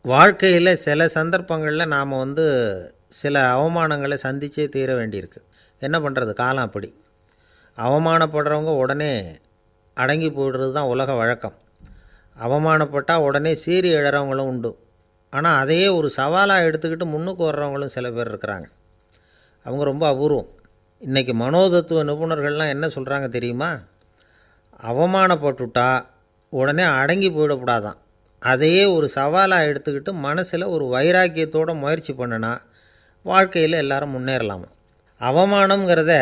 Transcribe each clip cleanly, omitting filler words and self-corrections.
வாழ்க்கையில் சில சந்தர்ப்பங்களில் நாம் சில அவமானங்களை சந்திச்சே தீர வேண்டியிருக்கு. என்ன பண்ணுறது, காலம் அப்படி. அவமானப்படுறவங்க உடனே அடங்கி போய்டுறது தான் உலக வழக்கம். அவமானப்பட்டால் உடனே சீறி எழறவங்களும் உண்டு. ஆனால் அதையே ஒரு சவாலாக எடுத்துக்கிட்டு முன்னுக்கு வர்றவங்களும் சில பேர் இருக்கிறாங்க. அவங்க ரொம்ப அபூர்வம். இன்றைக்கி மனோதத்துவ நிபுணர்கள்லாம் என்ன சொல்கிறாங்க தெரியுமா? அவமானப்பட்டுட்டா உடனே அடங்கி போயிடக்கூடாதான். அதையே ஒரு சவாலாக எடுத்துக்கிட்டு மனசில் ஒரு வைராக்கியத்தோடு முயற்சி பண்ணினா வாழ்க்கையில் எல்லாரும் முன்னேறலாமா. அவமானங்கிறத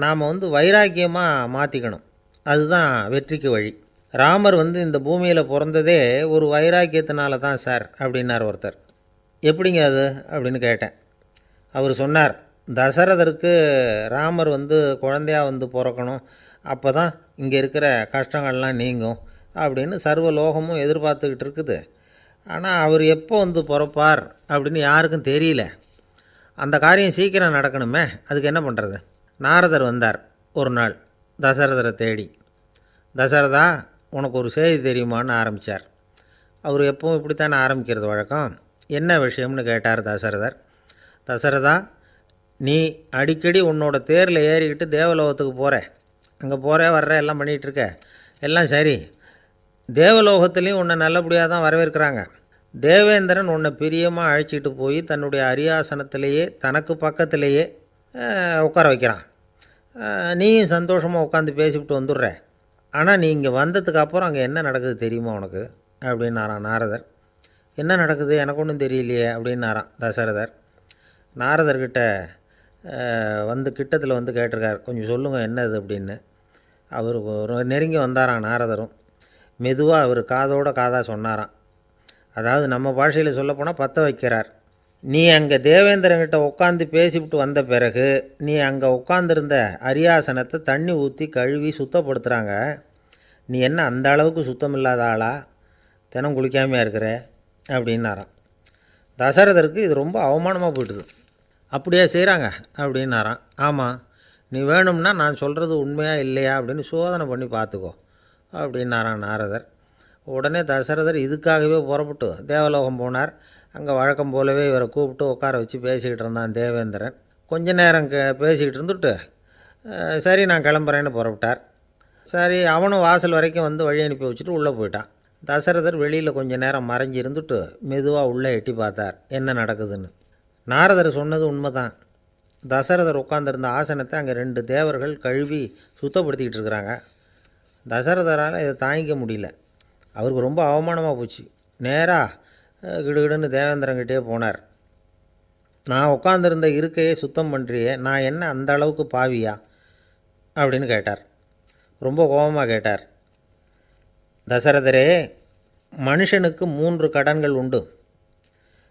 நாம் வைராக்கியமாக மாற்றிக்கணும். அதுதான் வெற்றிக்கு வழி. ராமர் இந்த பூமியில் பிறந்ததே ஒரு வைராக்கியத்தினால தான் சார் அப்படின்னார் ஒருத்தர். எப்படிங்க அது அப்படின்னு கேட்டேன். அவர் சொன்னார், தசரதருக்கு ராமர் குழந்தையாக பிறக்கணும், அப்போ தான் இங்கே இருக்கிற கஷ்டங்கள்லாம் நீங்கும் அப்படின்னு சர்வ லோகமும் எதிர்பார்த்துக்கிட்டு இருக்குது. ஆனால் அவர் எப்போ பிறப்பார் அப்படின்னு யாருக்கும் தெரியல. அந்த காரியம் சீக்கிரம் நடக்கணுமே, அதுக்கு என்ன பண்ணுறது? நாரதர் வந்தார் ஒரு நாள் தசரதரை தேடி. தசரதா, உனக்கு ஒரு செய்தி தெரியுமான்னு ஆரம்பித்தார். அவர் எப்பவும் இப்படித்தானே ஆரம்பிக்கிறது வழக்கம். என்ன விஷயம்னு கேட்டார் தசரதர். தசரதா, நீ அடிக்கடி உன்னோட தேரில் ஏறிக்கிட்டு தேவலோகத்துக்கு போகிற, அங்கே போகிற வர்ற எல்லாம் பண்ணிகிட்ருக்க, எல்லாம் சரி. தேவலோகத்துலேயும் உன்னை நல்லபடியாக தான் வரவேற்கிறாங்க. தேவேந்திரன் உன்னை பிரியமாக அழைச்சிட்டு போய் தன்னுடைய அரியாசனத்திலேயே தனக்கு பக்கத்திலேயே உட்கார வைக்கிறான். நீயும் சந்தோஷமாக உட்காந்து பேசிவிட்டு வந்துடுற. ஆனால் நீ இங்கே வந்ததுக்கு அப்புறம் அங்கே என்ன நடக்குது தெரியுமா உனக்கு அப்படின்னாரான் நாரதர். என்ன நடக்குது எனக்கு ஒன்றும் தெரியலையே அப்படின்னாரான் தசரதர். நாரதர்கிட்ட கிட்டத்தில் கேட்டிருக்கார், கொஞ்சம் சொல்லுங்கள் என்னது அப்படின்னு. அவர் நெருங்கி வந்தாரான் நாரதரும். மெதுவாக அவர் காதோட காதாக சொன்னாராம். அதாவது நம்ம பாஷையில் சொல்லப்போனால் பற்ற வைக்கிறார். நீ அங்கே தேவேந்திரங்கிட்ட உட்காந்து பேசிவிட்டு வந்த பிறகு நீ அங்கே உட்காந்துருந்த அரியாசனத்தை தண்ணி ஊற்றி கழுவி சுத்தப்படுத்துகிறாங்க. நீ என்ன அந்த அளவுக்கு சுத்தம் இல்லாத ஆளா? தினம் குளிக்காமையாக இருக்கிற அப்படின்னாராம். தசரதருக்கு இது ரொம்ப அவமானமாக போயிட்டுது. அப்படியே செய்கிறாங்க அப்படின்னாராம். ஆமாம், நீ வேணும்னா நான் சொல்கிறது உண்மையாக இல்லையா அப்படின்னு சோதனை பண்ணி பார்த்துக்கோ அப்படின்னாரான் நாரதர். உடனே தசரதர் இதுக்காகவே புறப்பட்டு தேவலோகம் போனார். அங்கே வழக்கம் போலவே இவரை கூப்பிட்டு உட்கார வச்சு பேசிக்கிட்டு இருந்தான் தேவேந்திரன். கொஞ்ச நேரம் பேசிக்கிட்டு இருந்துட்டு சரி நான் கிளம்புறேன்னு புறப்பட்டார். சரி, அவனும் வாசல் வரைக்கும் வழி அனுப்பி வச்சுட்டு உள்ளே போயிட்டான். தசரதர் வெளியில் கொஞ்சம் நேரம் மறைஞ்சி இருந்துட்டு மெதுவாக உள்ளே எட்டி பார்த்தார் என்ன நடக்குதுன்னு. நாரதர் சொன்னது உண்மைதான். தசரதர் உட்காந்துருந்த ஆசனத்தை அங்கே 2 தேவர்கள் கழுவி சுத்தப்படுத்திக்கிட்டு இருக்கிறாங்க. தசரதரால் இதை தாங்கிக்க முடியல. அவருக்கு ரொம்ப அவமானமாக போச்சு. நேராக கிடுகிடுன்னு தேவேந்திரங்கிட்டே போனார். நான் உட்காந்துருந்த இருக்கையை சுத்தம் பண்ணுறியே, நான் என்ன அந்த அளவுக்கு பாவியா அப்படின்னு கேட்டார். ரொம்ப கோபமாக கேட்டார். தசரதரே, மனுஷனுக்கு 3 கடன்கள் உண்டு.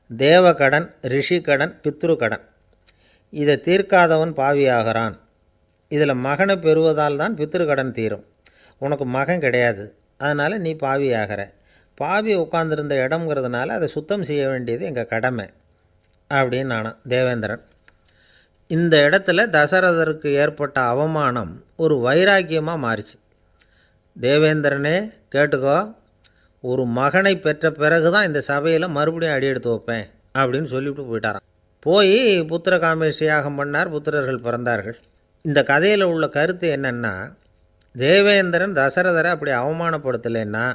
தேவ கடன், ரிஷி கடன், பித்ரு கடன். இதை தீர்க்காதவன் பாவியாகிறான். இதில் மகனை பெறுவதால் தான் பித்ரு கடன் தீரும். உனக்கு மகன் கிடையாது, அதனால் நீ பாவியாகிற. பாவி உட்காந்துருந்த இடம்ங்கிறதுனால அதை சுத்தம் செய்ய வேண்டியது எங்கள் கடமை அப்படின்னு நானும் தேவேந்திரன். இந்த இடத்துல தசரதருக்கு ஏற்பட்ட அவமானம் ஒரு வைராக்கியமாக மாறிச்சு. தேவேந்திரனே கேட்டுக்கோ, ஒரு மகனை பெற்ற பிறகு தான் இந்த சபையில் மறுபடியும் அடி எடுத்து வைப்பேன் அப்படின்னு சொல்லிவிட்டு போயிட்டாராம். போய் புத்திர காமேஷ்டி யாகம் பண்ணார். புத்திரர்கள் பிறந்தார்கள். இந்த கதையில் உள்ள கருத்து என்னென்னா, தேவேந்திரன் தசரதரை அப்படி அவமானப்படுத்தலைன்னா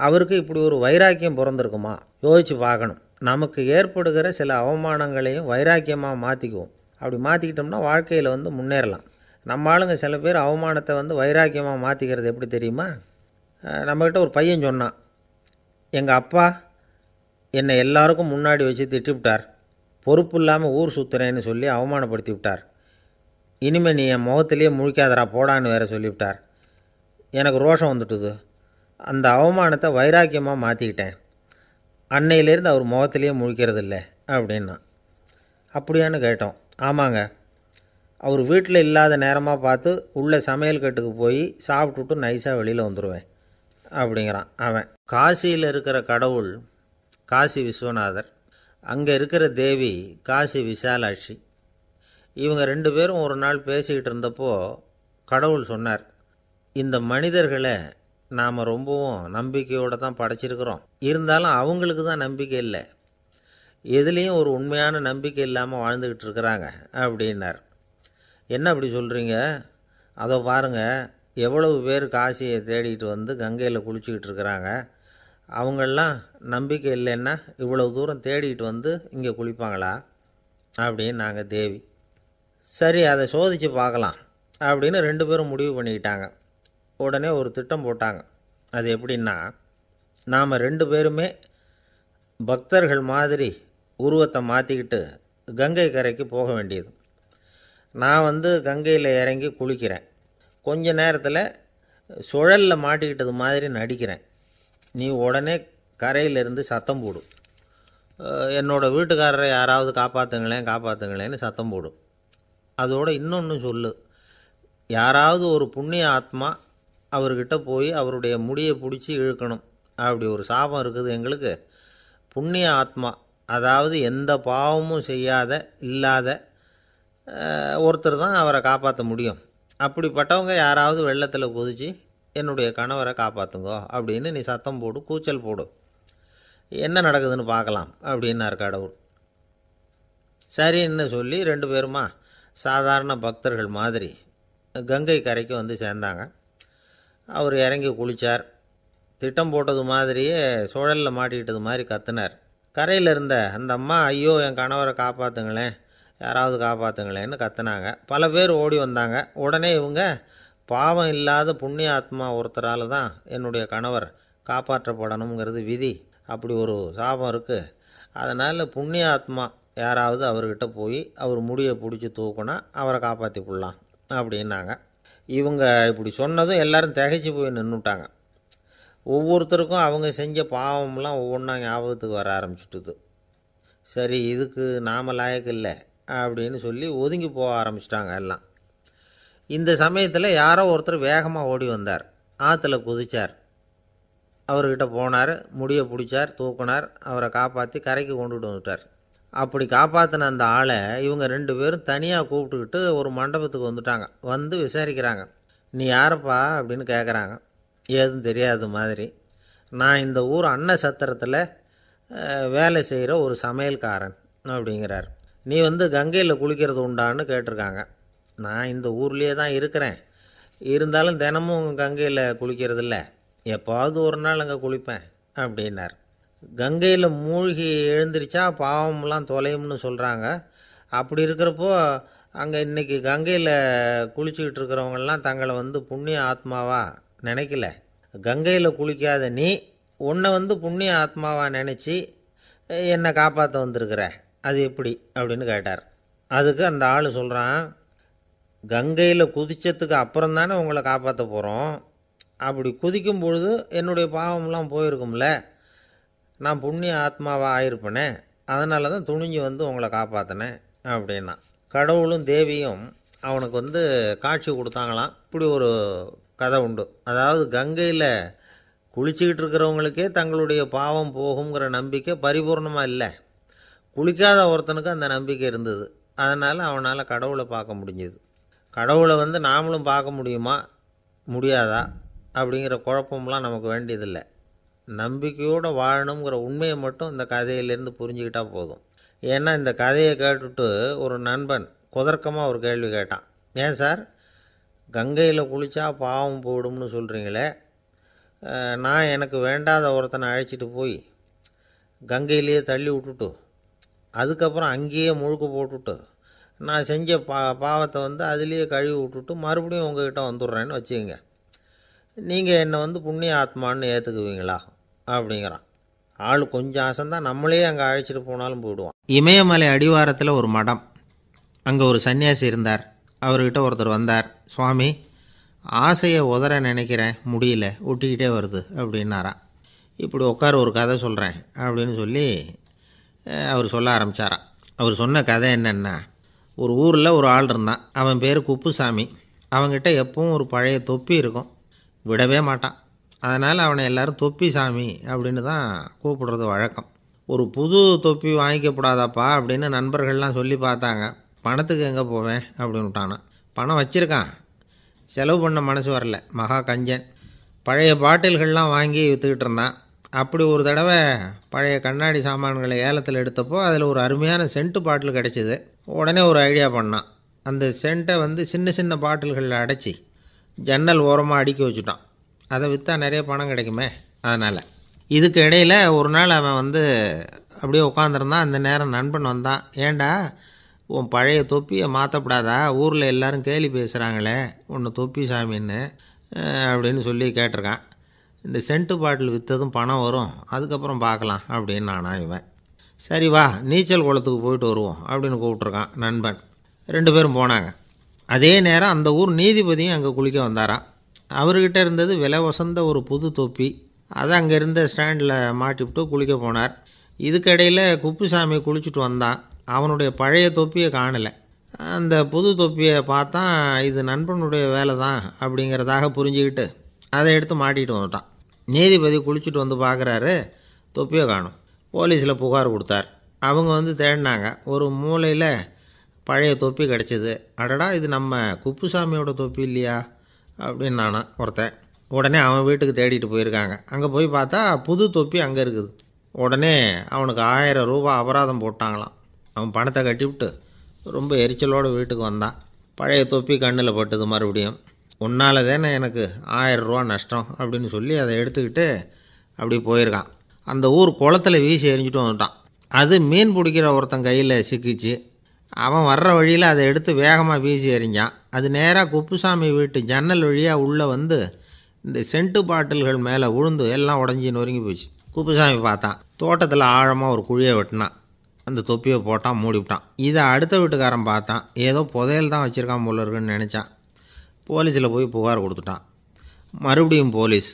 அவருக்கு இப்படி ஒரு வைராக்கியம் பிறந்திருக்குமா? யோசித்து பார்க்கணும். நமக்கு ஏற்படுகிற சில அவமானங்களையும் வைராக்கியமாக மாற்றிக்குவோம். அப்படி மாற்றிக்கிட்டோம்னா வாழ்க்கையில் முன்னேறலாம். நம்ம ஆளுங்க சில பேர் அவமானத்தை வைராக்கியமாக மாற்றிக்கிறது எப்படி தெரியுமா? நம்மக்கிட்ட ஒரு பையன் சொன்னான், எங்கள் அப்பா என்னை எல்லாருக்கும் முன்னாடி வச்சு திட்டிவிட்டார், பொறுப்பு இல்லாமல் ஊர் சுற்றுறேன்னு சொல்லி அவமானப்படுத்தி விட்டார். இனிமேல் நீ என் முகத்திலேயே முழிக்காதரா போடான்னு வேறு சொல்லிவிட்டார். எனக்கு ரோஷம் வந்துட்டுது. அந்த அவமானத்தை வைராக்கியமாக மாற்றிக்கிட்டேன். அன்னையிலேருந்து அவர் முகத்திலேயே முழிக்கிறது இல்லை அப்படின்னா. அப்படியான்னு கேட்டோம். ஆமாங்க, அவர் வீட்டில் இல்லாத நேரமாக பார்த்து உள்ளே சமையல் கட்டுக்கு போய் சாப்பிட்டுட்டு நைஸாக வெளியில் வந்துடுவேன் அப்படிங்கிறான் அவன். காசியில் இருக்கிற கடவுள் காசி விஸ்வநாதர், அங்கே இருக்கிற தேவி காசி விசாலாட்சி. இவங்க 2 பேரும் ஒரு நாள் பேசிக்கிட்டு இருந்தப்போ கடவுள் சொன்னார், இந்த மனிதர்களை நாம் ரொம்பவும் நம்பிக்கையோடு தான் படைச்சிருக்கிறோம். இருந்தாலும் அவங்களுக்கு தான் நம்பிக்கை இல்லை. எதுலேயும் ஒரு உண்மையான நம்பிக்கை இல்லாமல் வாழ்ந்துக்கிட்டு இருக்கிறாங்க அப்படின்னார். என்ன அப்படி சொல்கிறீங்க? அதோ பாருங்கள், எவ்வளவு பேர் காசியை தேடிட்டு வந்து கங்கையில் குளிச்சுக்கிட்டு இருக்கிறாங்க. அவங்களெலாம் நம்பிக்கை இல்லைன்னா இவ்வளவு தூரம் தேடிட்டு வந்து இங்கே குளிப்பாங்களா அப்படின்னு நாங்கள் தேவி. சரி, அதை சோதித்து பார்க்கலாம் அப்படின்னு 2 பேரும் முடிவு பண்ணிக்கிட்டாங்க. உடனே ஒரு திட்டம் போட்டாங்க. அது எப்படின்னா, நாம் 2 பேருமே பக்தர்கள் மாதிரி உருவத்தை மாற்றிக்கிட்டு கங்கை கரைக்கு போக வேண்டியது. நான் வந்து கங்கையில் இறங்கி குளிக்கிறேன். கொஞ்ச நேரத்தில் சுழலில் மாட்டிக்கிட்டது மாதிரி நடிக்கிறேன். நீ உடனே கரையிலிருந்து சத்தம் போடு. என்னோடய வீட்டுக்காரரை யாராவது காப்பாற்றுங்களேன்னு சத்தம் போடும். அதோடு இன்னொன்று சொல்லு, யாராவது ஒரு புண்ணிய ஆத்மா அவர்கிட்ட போய் அவருடைய முடியை பிடிச்சி இழுக்கணும். அப்படி ஒரு சாபம் இருக்குது எங்களுக்கு. புண்ணிய ஆத்மா, அதாவது எந்த பாவமும் செய்யாத இல்லாத ஒருத்தர் தான் அவரை காப்பாற்ற முடியும். அப்படிப்பட்டவங்க யாராவது வெள்ளத்தில் குதித்து என்னுடைய கணவரை காப்பாற்றுங்கோ அப்படின்னு நீ சத்தம் போடு, கூச்சல் போடு, என்ன நடக்குதுன்னு பார்க்கலாம் அப்படின்னார் கடவுள். சரின்னு சொல்லி 2 பேருமா சாதாரண பக்தர்கள் மாதிரி கங்கை கரைக்கு வந்து சேர்ந்தாங்க. அவர் இறங்கி குளித்தார். திட்டம் போட்டது மாதிரியே சுழலில் மாட்டிக்கிட்டது மாதிரி கத்துனார். கரையில் இருந்த அந்த அம்மா, ஐயோ என் கணவரை காப்பாற்றுங்களேன், யாராவது காப்பாற்றுங்களேன்னு கத்துனாங்க. பல பேர் ஓடி வந்தாங்க. உடனே இவங்க, பாவம் இல்லாத புண்ணிய ஆத்மா ஒருத்தரால் தான் என்னுடைய கணவர் காப்பாற்றப்படணுங்கிறது விதி, அப்படி ஒரு சாபம் இருக்குது, அதனால் புண்ணிய ஆத்மா யாராவது அவர்கிட்ட போய் அவர் முடியை பிடிச்சி தூக்குனா அவரை காப்பாற்றி போடலாம் அப்படின்னாங்க. இவங்க இப்படி சொன்னதும் எல்லோரும் திகைச்சு போய் நின்றுட்டாங்க. ஒவ்வொருத்தருக்கும் அவங்க செஞ்ச பாவம்லாம் ஒவ்வொன்றா ஞாபகத்துக்கு வர ஆரம்பிச்சுட்டுது. சரி, இதுக்கு நாம் லாயக்கு இல்லை அப்படின்னு சொல்லி ஒதுங்கி போக ஆரம்பிச்சிட்டாங்க எல்லாம். இந்த சமயத்தில் யாரோ ஒருத்தர் வேகமாக ஓடி வந்தார். ஆற்றுல குதித்தார். அவர்கிட்ட போனார், முடியை பிடிச்சார், தூக்குனார், அவரை காப்பாற்றி கரைக்கு கொண்டுட்டு வந்துட்டார். அப்படி காப்பாற்றின அந்த ஆளை இவங்க 2 பேரும் தனியாக கூப்பிட்டுக்கிட்டு ஒரு மண்டபத்துக்கு வந்துட்டாங்க. வந்து விசாரிக்கிறாங்க. நீ யாரப்பா அப்படின்னு கேட்குறாங்க. ஏதும் தெரியாத மாதிரி. நான் இந்த ஊர் அன்ன சத்திரத்தில் வேலை செய்கிற ஒரு சமையல்காரன் அப்படிங்கிறார். நீ வந்து கங்கையில் குளிக்கிறது உண்டான்னு கேட்டிருக்காங்க. நான் இந்த ஊர்லேயே தான் இருக்கிறேன், இருந்தாலும் தினமும் கங்கையில் குளிக்கிறது இல்லை, எப்போவாவது ஒரு நாள் அங்கே குளிப்பேன் அப்படின்னார். கங்கையில் மூழ்கி எழுந்திரிச்சா பாவம்லாம் தொலையும்னு சொல்கிறாங்க. அப்படி இருக்கிறப்போ அங்கே இன்றைக்கி கங்கையில் குளிச்சுக்கிட்டு இருக்கிறவங்கெல்லாம் தங்களை வந்து புண்ணிய ஆத்மாவா நினைக்கல. கங்கையில் குளிக்காத நீ உன்னை வந்து புண்ணிய ஆத்மாவாக நினச்சி என்னை காப்பாற்ற வந்திருக்கிற, அது எப்படி அப்படின்னு கேட்டார். அதுக்கு அந்த ஆள் சொல்கிறான், கங்கையில் குதித்ததுக்கு அப்புறம் தானே உங்களை காப்பாற்ற போகிறோம். அப்படி குதிக்கும் பொழுது என்னுடைய பாவம்லாம் போயிருக்கும்ல, நான் புண்ணிய ஆத்மாவாக ஆயிருப்பேனே, அதனால தான் துணிஞ்சு வந்து உங்களை காப்பாற்றினேன் அப்படின்னா. கடவுளும் தேவியும் அவனுக்கு வந்து காட்சி கொடுத்தாங்களாம். இப்படி ஒரு கதை உண்டு. அதாவது கங்கையில் குளிச்சுக்கிட்டு இருக்கிறவங்களுக்கே தங்களுடைய பாவம் போகுங்கிற நம்பிக்கை பரிபூர்ணமாக இல்லை. குளிக்காத ஒருத்தனுக்கு அந்த நம்பிக்கை இருந்தது. அதனால் அவனால் கடவுளை பார்க்க முடிஞ்சது. கடவுளை வந்து நாமளும் பார்க்க முடியுமா முடியாதா அப்படிங்கிற குழப்பம்லாம் நமக்கு வேண்டியதில்லை. நம்பிக்கையோடு வாழணுங்கிற உண்மையை மட்டும் இந்த கதையிலேருந்து புரிஞ்சுக்கிட்டால் போதும். ஏன்னா இந்த கதையை கேட்டுட்டு ஒரு நண்பன் குதர்க்கமாக ஒரு கேள்வி கேட்டான். ஏன் சார், கங்கையில் குளித்தா பாவம் போயிடும்னு சொல்கிறீங்களே, நான் எனக்கு வேண்டாத ஒருத்தனை அழைச்சிட்டு போய் கங்கையிலேயே தள்ளி விட்டுட்டு அதுக்கப்புறம் அங்கேயே முழுக்க போட்டுட்டு நான் செஞ்ச பாவத்தை வந்து அதுலேயே கழுவி விட்டுட்டு மறுபடியும் உங்ககிட்ட வந்துடுறேன்னு வச்சுக்கோங்க, நீங்கள் என்னை வந்து புண்ணிய ஆத்மான்னு ஏற்றுக்குவீங்களா அப்படிங்கிறான். ஆள் கொஞ்சம் அசந்தான் நம்மளே அங்கே அழைச்சிட்டு போனாலும் போயிடுவான். இமயமலை அடிவாரத்தில் ஒரு மடம். அங்கே ஒரு சன்னியாசி இருந்தார். அவர்கிட்ட ஒருத்தர் வந்தார். சுவாமி, ஆசையை உதற நினைக்கிறேன், முடியல, ஒட்டிக்கிட்டே வருது அப்படின்னாராம். இப்படி உட்கார ஒரு கதை சொல்கிறேன் அப்படின்னு சொல்லி அவர் சொல்ல ஆரம்பித்தாராம். அவர் சொன்ன கதை என்னென்னா, ஒரு ஊரில் ஒரு ஆள் இருந்தான். அவன் பேர் குப்புசாமி. அவன்கிட்ட எப்பவும் ஒரு பழைய தொப்பி இருக்கும், விடவே மாட்டான். அதனால் அவனை எல்லோரும் தொப்பி சாமி அப்படின்னு தான் கூப்பிடுறது வழக்கம். ஒரு புது தொப்பி வாங்கிக்கப்படாதாப்பா அப்படின்னு நண்பர்கள்லாம் சொல்லி பார்த்தாங்க. பணத்துக்கு எங்கே போவேன் அப்படின்னு விட்டானான். பணம் வச்சுருக்கான், செலவு பண்ண மனசு வரல. மகா கஞ்சன். பழைய பாட்டில்கள்லாம் வாங்கி விற்றுக்கிட்டு இருந்தான். அப்படி ஒரு தடவை பழைய கண்ணாடி சாமான்களை ஏலத்தில் எடுத்தப்போ அதில் ஒரு அருமையான சென்ட்டு பாட்டில் கிடச்சிது. உடனே ஒரு ஐடியா பண்ணான். அந்த சென்ட்டை வந்து சின்ன சின்ன பாட்டில்களில் அடைச்சி ஜன்னல் ஓரமாக அடுக்கி வச்சுட்டான். அதை விற்றா நிறைய பணம் கிடைக்குமே, அதனால். இதுக்கு இடையில் ஒரு நாள் அவன் வந்து அப்படியே உட்காந்துருந்தான். அந்த நேரம் நண்பன் வந்தான். ஏண்டா உன் பழைய தொப்பியை மாற்றப்படாதா, ஊரில் எல்லோரும் கேலி பேசுகிறாங்களே உன்னை தொப்பி சாமின்னு அப்படின்னு சொல்லி கேட்டிருக்கான். இந்த சென்ட்டு பாட்டில் விற்றதும் பணம் வரும், அதுக்கப்புறம் பார்க்கலாம் அப்படின்னு நானா இவன். சரி வா நீச்சல் குளத்துக்கு போயிட்டு வருவோம் அப்படின்னு கூப்பிட்ருக்கான் நண்பன். 2 பேரும் போனாங்க. அதே நேரம் அந்த ஊர் நீதிபதியும் அங்கே குளிக்க வந்தாராம். அவர்கிட்ட இருந்தது விலை வசந்த ஒரு புது தொப்பி. அதை அங்கே இருந்த ஸ்டாண்டில் மாட்டிவிட்டு குளிக்க போனார். இதுக்கிடையில் குப்புசாமி குளிச்சுட்டு வந்தான். அவனுடைய பழைய தொப்பியை காணலை. அந்த புது தொப்பியை பார்த்தா இது நண்பனுடைய வேலை தான் அப்படிங்கிறதாக புரிஞ்சுக்கிட்டு அதை எடுத்து மாட்டிகிட்டு வந்துட்டான். நீதிபதி குளிச்சுட்டு வந்து பார்க்குறாரு, தொப்பியை காணும். போலீஸில் புகார் கொடுத்தார். அவங்க வந்து தேடினாங்க. ஒரு மூலையில் பழைய தொப்பி கிடச்சிது. அடடா இது நம்ம குப்புசாமியோட தொப்பி இல்லையா அப்படின்னு நானா ஒருத்தன். உடனே அவன் வீட்டுக்கு தேடிட்டு போயிருக்காங்க. அங்கே போய் பார்த்தா புது தொப்பி அங்கே இருக்குது. உடனே அவனுக்கு 1000 ரூபா அபராதம் போட்டாங்களாம். அவன் பணத்தை கட்டிவிட்டு ரொம்ப எரிச்சலோடு வீட்டுக்கு வந்தான். பழைய தொப்பி கண்ணில் பட்டுது. மறுபடியும் உன்னால் தானே எனக்கு 1000 ரூபா நஷ்டம் அப்படின்னு சொல்லி அதை எடுத்துக்கிட்டு அப்படி போயிருக்கான். அந்த ஊர் குளத்தில் வீசி எரிஞ்சிட்டு வந்துட்டான். அது மீன் பிடிக்கிற ஒருத்தன் கையில் சிக்கிச்சு. அவன் வர்ற வழியில் அதை எடுத்து வேகமாக வீசி எறிஞ்சான். அது நேராக குப்புசாமி வீட்டு ஜன்னல் வழியாக உள்ளே வந்து இந்த சென்ட்டு பாட்டில்கள் மேலே விழுந்து எல்லாம் உடஞ்சி நொறுங்கி போச்சு. குப்புசாமி பார்த்தான். தோட்டத்தில் ஆழமாக ஒரு குழியை வெட்டினான். அந்த தொப்பியை போட்டான், மூடிவிட்டான். இதை அடுத்த வீட்டுக்காரன் பார்த்தான். ஏதோ புதையல் தான் வச்சுருக்கான் போல இருக்குன்னு நினச்சான். போலீஸில் போய் புகார் கொடுத்துட்டான். மறுபடியும் போலீஸ்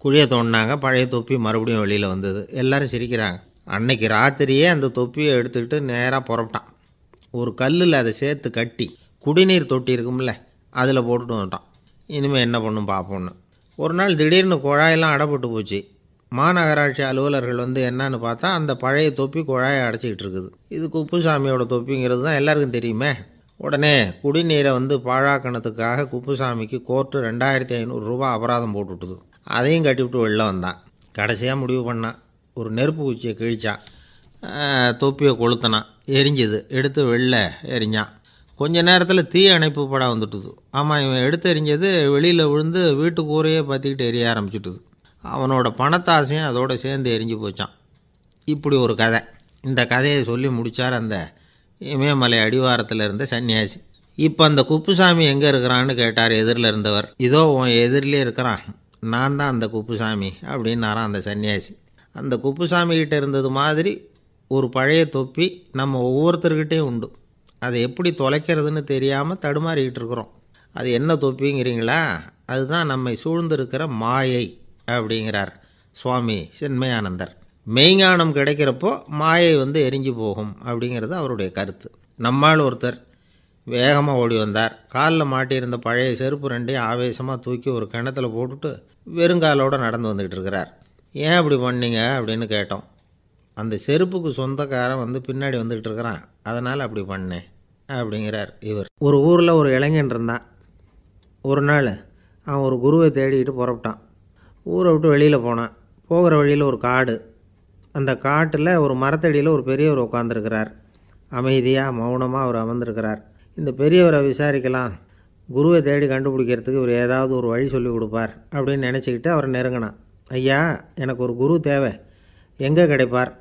குழியை தோண்டினாங்க. பழைய தொப்பி மறுபடியும் வெளியில் வந்தது. எல்லோரும் சிரிக்கிறாங்க. அன்னைக்கு ராத்திரியே அந்த தொப்பியை எடுத்துக்கிட்டு நேராக புறப்பட்டான். ஒரு கல்லில் அதை சேர்த்து கட்டி குடிநீர் தொட்டி இருக்கும்ல அதில் போட்டுட்டு வந்துட்டான். இனிமேல் என்ன பண்ணும் பார்ப்போன்னு. ஒரு நாள் திடீர்னு குழாயெல்லாம் அடைப்பட்டு போச்சு. மாநகராட்சி அலுவலர்கள் வந்து என்னன்னு பார்த்தா அந்த பழைய தொப்பி குழாயை அடைச்சிக்கிட்டு இருக்குது. இது குப்புசாமியோட தொப்பிங்கிறது தான் எல்லாருக்கும் தெரியுமே. உடனே குடிநீரை வந்து பாழாக்கணத்துக்காக குப்புசாமிக்கு கோர்ட்டு 2500 ரூபா அபராதம் போட்டுவிட்டுது. அதையும் கட்டிவிட்டு வெளில வந்தான். கடைசியாக முடிவு பண்ணான். ஒரு நெருப்பு குச்சியை கிழிச்சான். தொப்பியை கொளுத்தினான். எரிஞ்சுது. எடுத்து வெளில எரிஞ்சான். கொஞ்ச நேரத்தில் தீ அணைப்பு படம் வந்துட்டுது. ஆமாம், இவன் எடுத்து எரிஞ்சது வெளியில் விழுந்து வீட்டு கூரையே பற்றிக்கிட்டு எரிய ஆரம்பிச்சுட்டுது. அவனோட பணத்தாசையும் அதோடு சேர்ந்து எரிஞ்சு போச்சான். இப்படி ஒரு கதை. இந்த கதையை சொல்லி முடித்தார் அந்த இமயமலை அடிவாரத்தில் இருந்த சன்னியாசி. இப்போ அந்த குப்புசாமி எங்கே இருக்கிறான்னு கேட்டார் எதிரில் இருந்தவர். இதோ உன் எதிரிலே இருக்கிறான், நான் தான் அந்த குப்புசாமி அப்படின்னாரான் அந்த சன்னியாசி. அந்த குப்புசாமிகிட்ட இருந்தது மாதிரி ஒரு பழைய தொப்பி நம்ம ஒவ்வொருத்தர்கிட்டையும் உண்டு. அதை எப்படி தொலைக்கிறதுன்னு தெரியாமல் தடுமாறிக்கிட்டு இருக்கிறோம். அது என்ன தொப்பிங்கிறீங்களா? அதுதான் நம்மை சூழ்ந்திருக்கிற மாயை அப்படிங்கிறார் சுவாமி சின்மயானந்தர். மெய்ஞானம் கிடைக்கிறப்போ மாயை வந்து எரிஞ்சு போகும் அப்படிங்கிறது அவருடைய கருத்து. நம்மால் ஒருத்தர் வேகமாக ஓடி வந்தார். காலில் மாட்டியிருந்த பழைய செருப்பு 2ஐயும் ஆவேசமாக தூக்கி ஒரு கிணத்துல போட்டுட்டு வெறுங்காலோடு நடந்து வந்துக்கிட்டு இருக்கிறார். ஏன் அப்படி பண்ணீங்க அப்படின்னு கேட்டோம். அந்த செருப்புக்கு சொந்தக்காரன் வந்து பின்னாடி வந்துக்கிட்டு இருக்கிறான், அதனால் அப்படி பண்ணேன் அப்படிங்கிறார் இவர். ஒரு ஊரில் ஒரு இளைஞன் இருந்தான். ஒரு நாள் அவன் ஒரு குருவை தேடிக்கிட்டு புறப்பட்டான். ஊரை விட்டு வெளியில் போனான். போகிற வழியில் ஒரு காடு. அந்த காட்டில் ஒரு மரத்தடியில் ஒரு பெரியவர் உட்காந்துருக்கிறார். அமைதியாக மௌனமாக அவர் அமர்ந்திருக்கிறார். இந்த பெரியவரை விசாரிக்கலாம், குருவை தேடி கண்டுபிடிக்கிறதுக்கு இவர் ஏதாவது ஒரு வழி சொல்லி கொடுப்பார் அப்படின்னு நினச்சிக்கிட்டு அவரை நெருங்கினான். ஐயா, எனக்கு ஒரு குரு தேவை, எங்கே கிடைப்பார்,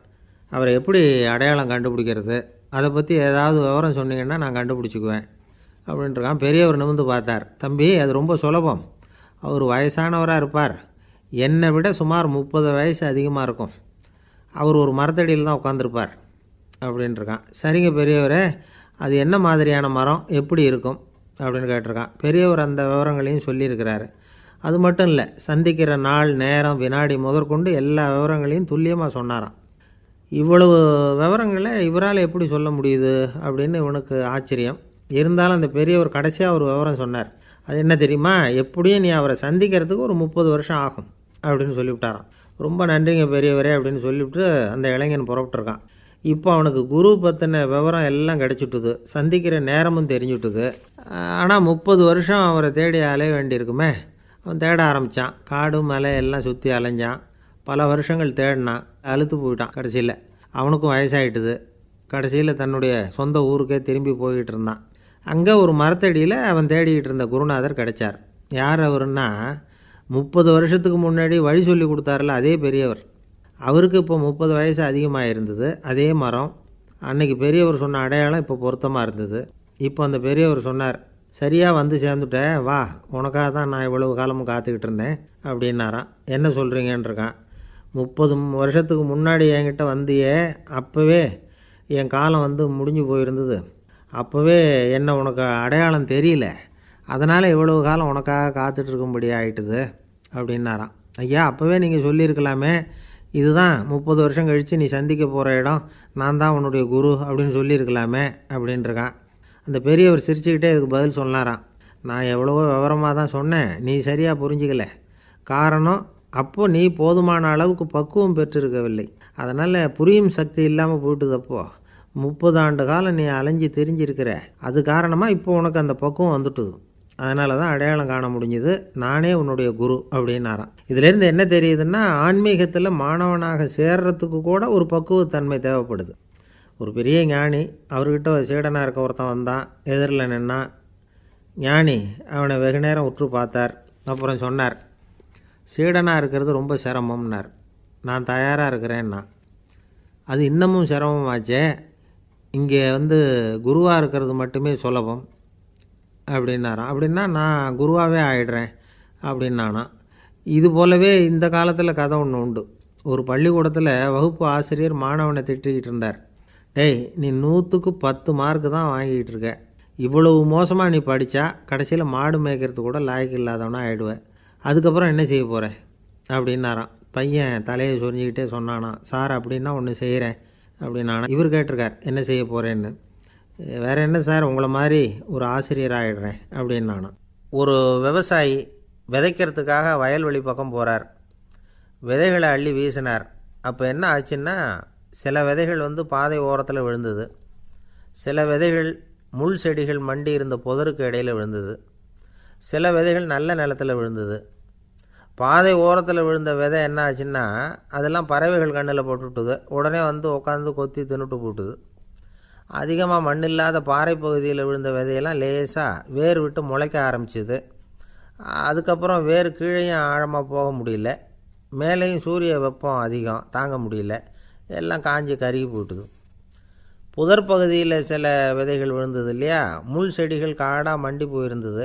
அவரை எப்படி அடையாளம் கண்டுபிடிக்கிறது, அதை பற்றி ஏதாவது விவரம் சொன்னீங்கன்னா நான் கண்டுபிடிச்சிக்குவேன் அப்படின்ட்டுருக்கான். பெரியவர் நிமிர்ந்து பார்த்தார். தம்பி, அது ரொம்ப சுலபம். அவர் வயசானவராக இருப்பார், என்னை விட சுமார் 30 வயசு அதிகமாக இருக்கும். அவர் ஒரு மரத்தடியில் தான் உட்காந்துருப்பார் அப்படின்ட்டுருக்கான். சரிங்க பெரியவரே, அது என்ன மாதிரியான மரம், எப்படி இருக்கும் அப்படின்னு கேட்டிருக்கான். பெரியவர் அந்த விவரங்களையும் சொல்லியிருக்கிறாரு. அது மட்டும் இல்லை, சந்திக்கிற நாள், நேரம், வினாடி முதற்கொண்டு எல்லா விவரங்களையும் துல்லியமாக சொன்னாராம். இவ்வளவு விவரங்களை இவரால் எப்படி சொல்ல முடியுது அப்படின்னு இவனுக்கு ஆச்சரியம். இருந்தாலும் அந்த பெரியவர் கடைசியாக ஒரு விவரம் சொன்னார். அது என்ன தெரியுமா, எப்படியும் நீ அவரை சந்திக்கிறதுக்கு ஒரு 30 வருஷம் ஆகும் அப்படின்னு சொல்லிவிட்டாராம். ரொம்ப நன்றிங்க பெரியவரே அப்படின்னு சொல்லிவிட்டு அந்த இளைஞன் புறப்பட்டுருக்கான். இப்போ அவனுக்கு குரு பற்றின விவரம் எல்லாம் கிடச்சிட்டுது, சந்திக்கிற நேரமும் தெரிஞ்சுட்டுது. ஆனால் 30 வருஷம் அவரை தேடி அலைய வேண்டியிருக்குமே. அவன் தேட ஆரம்பித்தான். காடு மலை எல்லாம் சுற்றி அலைஞ்சான். பல வருஷங்கள் தேடினான், அழுத்து போயிட்டான். கடைசியில் அவனுக்கும் வயசாகிட்டுது. கடைசியில் தன்னுடைய சொந்த ஊருக்கே திரும்பி போய்கிட்டு இருந்தான். அங்கே ஒரு மரத்தடியில் அவன் தேடிக்கிட்டு இருந்த குருநாதர் கிடைச்சார். யார் அவருன்னா, 30 வருஷத்துக்கு முன்னாடி வழி சொல்லி கொடுத்தாருல அதே பெரியவர். அவருக்கு இப்போ 30 வயசு அதிகமாக இருந்தது. அதே மரம். அன்னைக்கு பெரியவர் சொன்ன அடையாளம் இப்போ பொருத்தமாக இருந்தது. இப்போ அந்த பெரியவர் சொன்னார், சரியாக வந்து சேர்ந்துட்டேன், வா, உனக்காக தான் நான் இவ்வளவு காலமும் காத்துக்கிட்டு இருந்தேன் அப்படின்னாராம். என்ன சொல்கிறீங்கன்றிருக்கான். 30 வருஷத்துக்கு முன்னாடி என்கிட்ட வந்தியே, அப்போவே என் காலம் வந்து முடிஞ்சு போயிருந்தது. அப்போவே என்ன உனக்கு அடையாளம் தெரியல, அதனால் இவ்வளவு காலம் உனக்காக காத்துட்ருக்கும்படி ஆகிட்டுது அப்படின்னாராம். ஐயா, அப்போவே நீங்கள் சொல்லியிருக்கலாமே, இதுதான் 30 வருஷம் கழித்து நீ சந்திக்க போகிற இடம், நான் தான் உன்னுடைய குரு அப்படின்னு சொல்லியிருக்கலாமே அப்படின்ட்டுருக்கான். அந்த பெரியவர் சிரிச்சுக்கிட்டே இதுக்கு பதில் சொன்னாராம். நான் எவ்வளவோ விவரமாக தான் சொன்னேன், நீ சரியாக புரிஞ்சிக்கல. காரணம், அப்போது நீ போதுமான அளவுக்கு பக்குவம் பெற்றிருக்கவில்லை. அதனால் புரியும் சக்தி இல்லாமல் போயிட்டுதப்போ 30 ஆண்டு காலம் நீ அலைஞ்சி தெரிஞ்சிருக்கிற. அது காரணமாக இப்போ உனக்கு அந்த பக்குவம் வந்துட்டுது. அதனால தான் அடையாளம் காண முடிஞ்சுது, நானே உன்னுடைய குரு அப்படின்னாராம். இதிலேருந்து என்ன தெரியுதுன்னா, ஆன்மீகத்தில் மாணவனாக சேர்றதுக்கு கூட ஒரு பக்குவத்தன்மை தேவைப்படுது. ஒரு பெரிய ஞானி, அவர்கிட்ட சீடனாக இருக்க ஒருத்தன் வந்தான், எதிரில் நின்னான். ஞானி அவனை வெகு நேரம் உற்று பார்த்தார். அப்புறம் சொன்னார், சீடனாக இருக்கிறது ரொம்ப சிரமம்னார். நான் தயாராக இருக்கிறேன்னா. அது இன்னமும் சிரமமாச்சே, இங்கே வந்து குருவாக இருக்கிறது மட்டுமே சுலபம் அப்படின்னாராம். அப்படின்னா நான் குருவாகவே ஆகிடுறேன் அப்படின்னானா. இது போலவே இந்த காலத்தில் கதை ஒன்று உண்டு. ஒரு பள்ளிக்கூடத்தில் வகுப்பு ஆசிரியர் மாணவனை திட்டிக்கிட்டு இருந்தார். டேய், நீ 100க்கு 10 மார்க்கு தான் வாங்கிக்கிட்டு இருக்க. இவ்வளவு மோசமாக நீ படித்தா கடைசியில் மாடு மேய்க்கிறது கூட லாய்க்கு இல்லாதவனா ஆகிடுவேன். அதுக்கப்புறம் என்ன செய்ய போகிறேன் அப்படின்னாராம். பையன் தலையை சொரிஞ்சிக்கிட்டே சொன்னானா, சார் அப்படின்னா ஒன்று செய்கிறேன் அப்படின்னானா. இவர் கேட்டிருக்கார், என்ன செய்ய போகிறேன்னு. வேறு என்ன சார், உங்களை மாதிரி ஒரு ஆசிரியர் ஆகிடுறேன் அப்படின்னானா. ஒரு விவசாயி விதைக்கிறதுக்காக வயல்வெளி பக்கம் போகிறார். விதைகளை அள்ளி வீசினார். அப்போ என்ன ஆச்சுன்னா, சில விதைகள் வந்து பாதை ஓரத்தில் விழுந்தது. சில விதைகள் முள் செடிகள் மண்டி இருந்த புதருக்கு இடையில் விழுந்தது. சில விதைகள் நல்ல நிலத்தில் விழுந்தது. பாதை ஓரத்தில் விழுந்த விதை என்ன ஆச்சுன்னா, அதெல்லாம் பறவைகள் கண்ணில் போட்டுவிட்டுது. உடனே வந்து உட்காந்து கொத்தி தின்னுட்டு போட்டுது. அதிகமாக மண் இல்லாத பாறை பகுதியில் விழுந்த விதையெல்லாம் லேசாக வேர் விட்டு முளைக்க ஆரம்பிச்சிது. அதுக்கப்புறம் வேர் கீழேயும் ஆழமாக போக முடியல, மேலேயும் சூரிய வெப்பம் அதிகம் தாங்க முடியல, எல்லாம் காஞ்சி கருகி போட்டுது. புதர் பகுதியில் சில விதைகள் விழுந்தது இல்லையா, முள் செடிகள் காடாக மண்டி போயிருந்தது.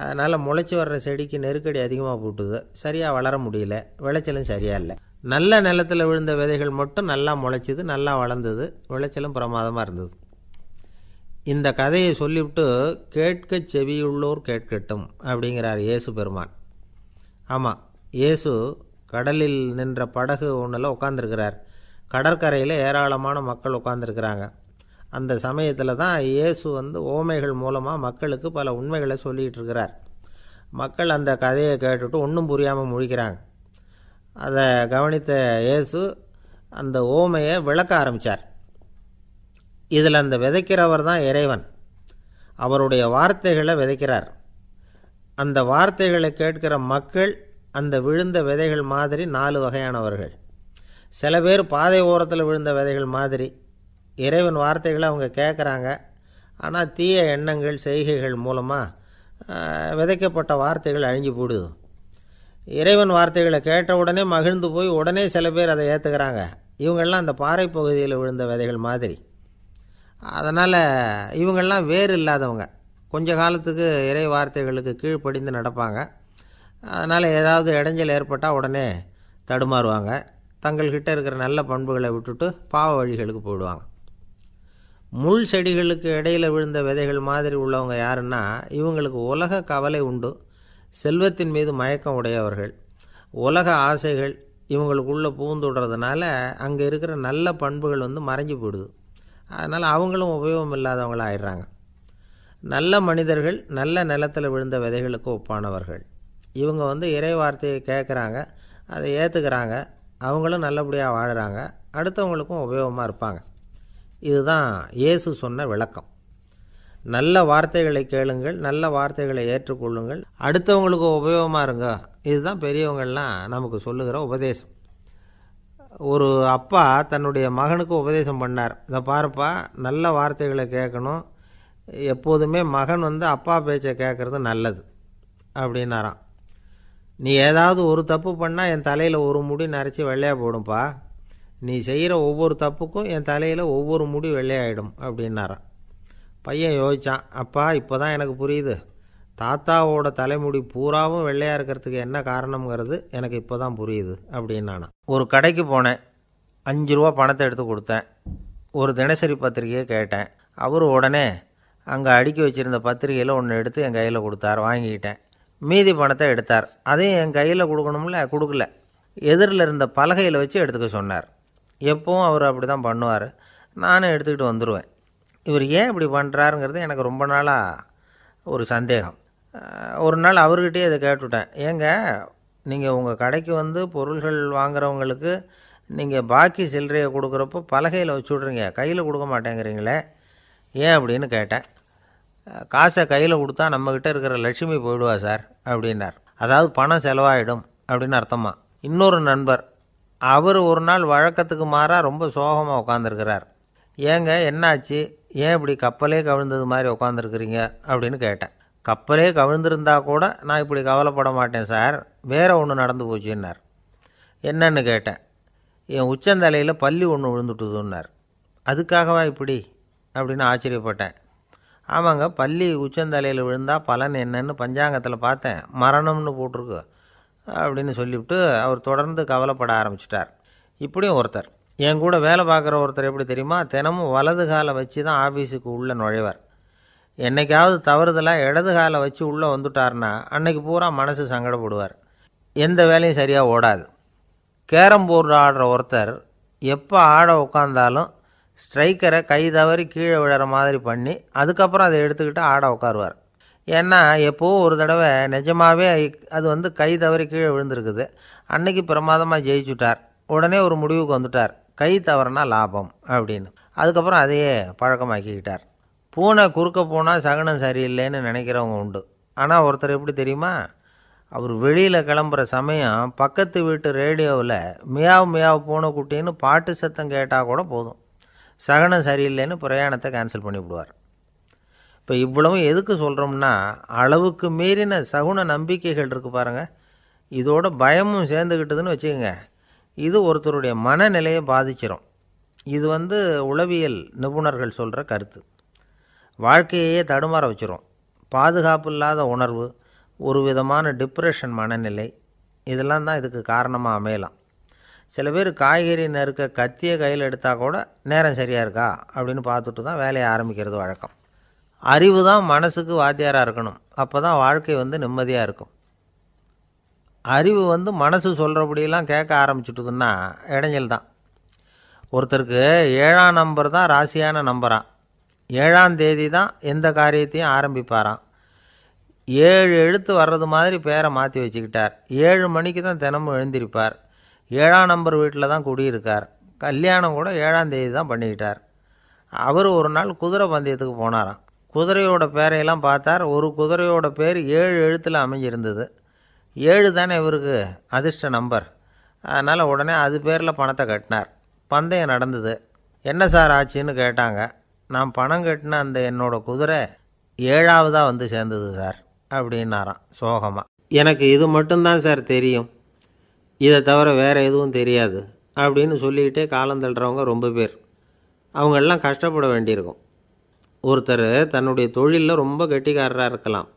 அதனால் முளைச்சி வர்ற செடிக்கு நெருக்கடி அதிகமாக போட்டுது, சரியாக வளர முடியல, விளைச்சலும் சரியாக இல்லை. நல்ல நிலத்தில் விழுந்த விதைகள் மட்டும் நல்லா முளைச்சிது, நல்லா வளர்ந்தது, விளைச்சலும் பிரமாதமாக இருந்தது. இந்த கதையை சொல்லிவிட்டு கேட்க செவியுள்ளோர் கேட்கட்டும் அப்படிங்கிறார் இயேசு பெருமான். ஆமாம், இயேசு கடலில் நின்ற படகு ஒன்றில் உட்காந்துருக்கிறார். கடற்கரையில் ஏராளமான மக்கள் உட்காந்துருக்கிறாங்க. அந்த சமயத்தில் தான் இயேசு வந்து ஓமைகள் மூலமாக மக்களுக்கு பல உண்மைகளை சொல்லிகிட்டு இருக்கிறார். மக்கள் அந்த கதையை கேட்டுட்டு ஒன்றும் புரியாமல் முழிக்கிறாங்க. அதை கவனித்த இயேசு அந்த ஓமையை விளக்க ஆரம்பித்தார். இதில் அந்த விதைக்கிறவர் தான் இறைவன். அவருடைய வார்த்தைகளை விதைக்கிறார். அந்த வார்த்தைகளை கேட்கிற மக்கள் அந்த விழுந்த விதைகள் மாதிரி 4 வகையானவர்கள். சில பேர் பாதை ஓரத்தில் விழுந்த விதைகள் மாதிரி. இறைவன் வார்த்தைகளை அவங்க கேட்குறாங்க, ஆனால் தீய எண்ணங்கள் செய்கைகள் மூலமாக விதைக்கப்பட்ட வார்த்தைகள் அழிஞ்சு போடுது. இறைவன் வார்த்தைகளை கேட்ட உடனே மகிழ்ந்து போய் உடனே சில பேர் அதை ஏற்றுக்கிறாங்க. இவங்கெல்லாம் அந்த பாறை பகுதியில் விழுந்த விதைகள் மாதிரி. அதனால் இவங்கெல்லாம் வேறு இல்லாதவங்க. கொஞ்ச காலத்துக்கு இறை வார்த்தைகளுக்கு கீழ்ப்படிந்து நடப்பாங்க. அதனால் ஏதாவது இடைஞ்சல் ஏற்பட்டால் உடனே தடுமாறுவாங்க. தங்கள்கிட்ட இருக்கிற நல்ல பண்புகளை விட்டுட்டு பாவ வழிகளுக்கு போயிடுவாங்க. முள் செடிகளுக்கு இடையில் விழுந்த விதைகள் மாதிரி உள்ளவங்க யாருன்னா, இவங்களுக்கு உலக கவலை உண்டு, செல்வத்தின் மீது மயக்கம் உடையவர்கள். உலக ஆசைகள் இவங்களுக்குள்ளே பூந்துடுறதுனால அங்கே இருக்கிற நல்ல பண்புகள் வந்து மறைஞ்சு போயிடுது. அதனால் அவங்களும் உபயோகம் இல்லாதவங்களாக ஆயிடுறாங்க. நல்ல மனிதர்கள் நல்ல நிலத்தில் விழுந்த விதைகளுக்கு ஒப்பானவர்கள். இவங்க வந்து இறை வார்த்தையை கேட்குறாங்க, அதை ஏற்றுக்கிறாங்க, அவங்களும் நல்லபடியாக வாழுறாங்க, அடுத்தவங்களுக்கும் உபயோகமாக இருப்பாங்க. இதுதான் இயேசு சொன்ன விளக்கம். நல்ல வார்த்தைகளை கேளுங்கள், நல்ல வார்த்தைகளை ஏற்றுக்கொள்ளுங்கள், அடுத்தவங்களுக்கு உபயோகமாக இருங்க. இதுதான் பெரியவங்கள்லாம் நமக்கு சொல்லுகிற உபதேசம். ஒரு அப்பா தன்னுடைய மகனுக்கு உபதேசம் பண்ணார். இதை பாருப்பா, நல்ல வார்த்தைகளை கேட்கணும், எப்போதுமே மகன் அப்பா பேச்சை கேட்குறது நல்லது அப்படின்னாராம். நீ ஏதாவது ஒரு தப்பு பண்ணால் என் தலையில் ஒரு முடி நரைச்சி வெள்ளையாக போடும்பா, நீ செய்கிற ஒவ்வொரு தப்புக்கும் என் தலையில் ஒவ்வொரு முடி வெள்ளையாயிடும் அப்படின்னாராம். பையன் யோசித்தான், அப்பா இப்போ தான் எனக்கு புரியுது, தாத்தாவோட தலைமுடி பூராவும் வெள்ளையாக இருக்கிறதுக்கு என்ன காரணங்கிறது எனக்கு இப்போ தான் புரியுது அப்படின்னு. ஒரு கடைக்கு போனேன், 5 ரூபா பணத்தை எடுத்து கொடுத்தேன், ஒரு தினசரி பத்திரிகையை கேட்டேன். அவர் உடனே அங்கே அடுக்கி வச்சுருந்த பத்திரிகையில் ஒன்று எடுத்து என் கையில் கொடுத்தார், வாங்கிக்கிட்டேன். மீதி பணத்தை எடுத்தார், அதையும் என் கையில் கொடுக்கணும்ல, கொடுக்கல, எதிரில் இருந்த பலகையில் வச்சு எடுத்துக்க சொன்னார். எப்பவும் அவர் அப்படி தான் பண்ணுவார், நானும் எடுத்துக்கிட்டு வந்துடுவேன். இவர் ஏன் இப்படி பண்ணுறாருங்கிறது எனக்கு ரொம்ப நாளாக ஒரு சந்தேகம். ஒரு நாள் அவர்கிட்டே இதை கேட்டுவிட்டேன், ஏங்க நீங்கள் உங்கள் கடைக்கு பொருள்கள் வாங்குறவங்களுக்கு நீங்கள் பாக்கி சில்லறையை கொடுக்குறப்போ பலகையில் வச்சு விட்றீங்க, கையில் கொடுக்க மாட்டேங்கிறீங்களே ஏன் அப்படின்னு கேட்டேன். காசை கையில் கொடுத்தா நம்மக்கிட்ட இருக்கிற லட்சுமி போயிடுவா சார் அப்படின்னார். அதாவது பணம் செலவாயிடும் அப்படின்னு அர்த்தமா. இன்னொரு நண்பர், அவர் ஒரு நாள் வழக்கத்துக்கு மாறாக ரொம்ப சோகமாக உட்காந்துருக்கிறார். ஏங்க என்னாச்சு, ஏன் இப்படி கப்பலே கவிழ்ந்தது மாதிரி உட்காந்துருக்குறீங்க அப்படின்னு கேட்டேன். கப்பலே கவிழ்ந்திருந்தா கூட நான் இப்படி கவலைப்பட மாட்டேன் சார், வேறு ஒன்று நடந்து போச்சுன்னார். என்னன்னு கேட்டேன். என் உச்சந்தலையில் பல்லி ஒன்று விழுந்துட்டுதுன்னார். அதுக்காகவா இப்படி அப்படின்னு ஆச்சரியப்பட்டேன். ஆமாங்க, பல்லி உச்சந்தலையில் விழுந்தால் பலன் என்னன்னு பஞ்சாங்கத்தில் பார்த்தேன், மரணம்னு போட்டிருக்கு அப்படின்னு சொல்லிவிட்டு அவர் தொடர்ந்து கவலைப்பட ஆரம்பிச்சிட்டார். இப்படியும் ஒருத்தர், என் கூட வேலை பார்க்குற ஒருத்தர் எப்படி தெரியுமா, தினமும் வலது காலை வச்சு தான் ஆஃபீஸுக்கு உள்ளே நுழைவார். என்றைக்காவது தவறுதலாக இடது காலை வச்சு உள்ளே வந்துட்டார்னா அன்னைக்கு பூரா மனசு சங்கடப்படுவார், எந்த வேலையும் சரியாக ஓடாது. கேரம் போர்டு ஆடுற ஒருத்தர் எப்போ ஆட உட்காந்தாலும் ஸ்ட்ரைக்கரை கை தவறி கீழே விழுற மாதிரி பண்ணி அதுக்கப்புறம் அதை எடுத்துக்கிட்டு ஆட உட்காருவார். ஏன்னா எப்போவும் ஒரு தடவை நிஜமாகவே அது கை தவறி கீழே விழுந்திருக்குது, அன்னைக்கு பிரமாதமாக ஜெயிச்சுட்டார். உடனே ஒரு முடிவுக்கு வந்துட்டார், கை தவறுனா லாபம் அப்படின்னு. அதுக்கப்புறம் அதையே பழக்கமாக்கிக்கிட்டார். பூனை குறுக்க போனால் சகனம் சரியில்லைன்னு நினைக்கிறவங்க உண்டு. ஆனால் ஒருத்தர் எப்படி தெரியுமா, அவர் வெளியில் கிளம்புற சமயம் பக்கத்து வீட்டு ரேடியோவில் மியாவ் மியாவ் பூனை குட்டின்னு பாட்டு சத்தம் கேட்டால் கூட போதும், சகனம் சரியில்லைன்னு பிரயாணத்தை கேன்சல் பண்ணிவிடுவார். இப்போ இவ்வளவும் எதுக்கு சொல்கிறோம்னா, அளவுக்கு மீறின சகுன நம்பிக்கைகள் இருக்குது பாருங்கள், இதோட பயமும் சேர்ந்துக்கிட்டதுன்னு வச்சுக்கோங்க, இது ஒருத்தருடைய மனநிலையை பாதிச்சிடும். இது உளவியல் நிபுணர்கள் சொல்கிற கருத்து. வாழ்க்கையே தடுமாற வச்சிரும். பாதுகாப்பு இல்லாத உணர்வு, ஒரு விதமான டிப்ரெஷன் மனநிலை, இதெல்லாம் தான் இதுக்கு காரணமாக அமையலாம். சில பேர் காய்கறி நறுக்க கத்தியை கையில் எடுத்தால் கூட நேரம் சரியாக இருக்கா அப்படின்னு பார்த்துட்டு தான் வேலையை ஆரம்பிக்கிறது வழக்கம். அறிவு தான் மனசுக்கு வாத்தியாராக இருக்கணும், அப்போ தான் வாழ்க்கை நிம்மதியாக இருக்கும். அறிவு மனசு சொல்கிறபடியெல்லாம் கேட்க ஆரம்பிச்சுட்டுதுன்னா இடைஞ்சல் தான். ஒருத்தருக்கு 7ஆம் நம்பர் தான் ராசியான நம்பரான், 7ஆம் தேதி தான் எந்த காரியத்தையும் ஆரம்பிப்பாராம். 7 எழுத்து வர்றது மாதிரி பேரை மாற்றி வச்சுக்கிட்டார். 7 மணிக்கு தான் தினமும் எழுந்திருப்பார். 7ஆம் நம்பர் வீட்டில் தான் குடியிருக்கார். கல்யாணம் கூட 7ஆம் தேதி தான் பண்ணிக்கிட்டார். அவர் ஒரு நாள் குதிரை பந்தயத்துக்கு போனாராம். குதிரையோட பேரையெல்லாம் பார்த்தார். ஒரு குதிரையோட பேர் 7 எழுத்தில் அமைஞ்சிருந்தது. 7 தானே இவருக்கு அதிர்ஷ்ட நம்பர், அதனால் உடனே அது பேரில் பணத்தை கட்டினார். பந்தயம் நடந்தது. என்ன சார் ஆச்சுன்னு கேட்டாங்க. நான் பணம் கட்டின அந்த என்னோட குதிரை 7ஆவதாக சேர்ந்தது சார் அப்படின்னாராம் சோகமாக. எனக்கு இது மட்டும்தான் சார் தெரியும், இதை தவிர வேறு எதுவும் தெரியாது அப்படின்னு சொல்லிக்கிட்டே காலம் தள்ளுறவங்க ரொம்ப பேர். அவங்களெல்லாம் கஷ்டப்பட வேண்டியிருக்கும். ஒருத்தர் தன்னுடைய தொழிலில் ரொம்ப கெட்டிக்காரராக இருக்கலாம்,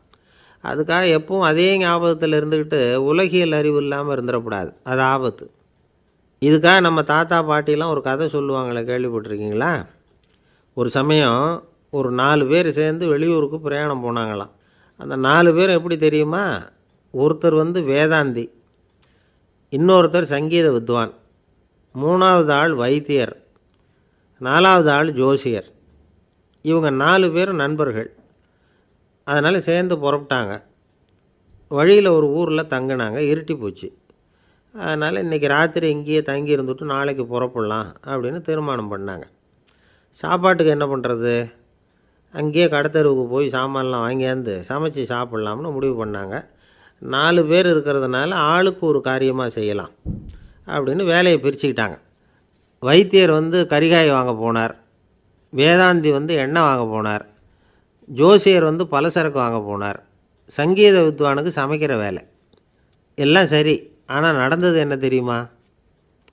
அதுக்காக எப்பவும் அதே ஞாபகத்தில் இருந்துக்கிட்டு உலகியல் அறிவு இல்லாமல் இருந்துடக்கூடாது, அது ஆபத்து. இதுக்காக நம்ம தாத்தா பாட்டிலாம் ஒரு கதை சொல்லுவாங்களே, கேள்விப்பட்டிருக்கீங்களா? ஒரு சமயம் ஒரு 4 பேர் சேர்ந்து வெளியூருக்கு பிரயாணம் போனாங்களாம். அந்த 4 பேர் எப்படி தெரியுமா, ஒருத்தர் வேதாந்தி, இன்னொருத்தர் சங்கீத வித்வான், 3ஆவது ஆள் வைத்தியர், 4ஆவது ஆள் ஜோசியர். இவங்க 4 பேரும் நண்பர்கள். அதனால் சேர்ந்து புறப்பட்டாங்க. வழியில் ஒரு ஊரில் தங்கினாங்க. இருட்டி போச்சு. அதனால் இன்றைக்கி ராத்திரி இங்கேயே தங்கி இருந்துட்டு நாளைக்கு புறப்படலாம் அப்படின்னு தீர்மானம் பண்ணாங்க. சாப்பாட்டுக்கு என்ன பண்ணுறது, அங்கேயே கடத்தெருவுக்கு போய் சாமான்லாம் வாங்கியாந்து சமைச்சு சாப்பிட்லாம்னு முடிவு பண்ணாங்க. 4 பேர் இருக்கிறதுனால ஆளுக்கு ஒரு காரியமாக செய்யலாம் அப்படின்னு வேலையை பிரிச்சுக்கிட்டாங்க. வைத்தியர் வந்து கரிகாய் வாங்க போனார், வேதாந்தி வந்து எண்ணெய் வாங்க போனார், ஜோசியர் வந்து பலசரக்கு வாங்க போனார், சங்கீத வித்வானுக்கு சமைக்கிற வேலை. எல்லாம் சரி, ஆனால் நடந்தது என்ன தெரியுமா?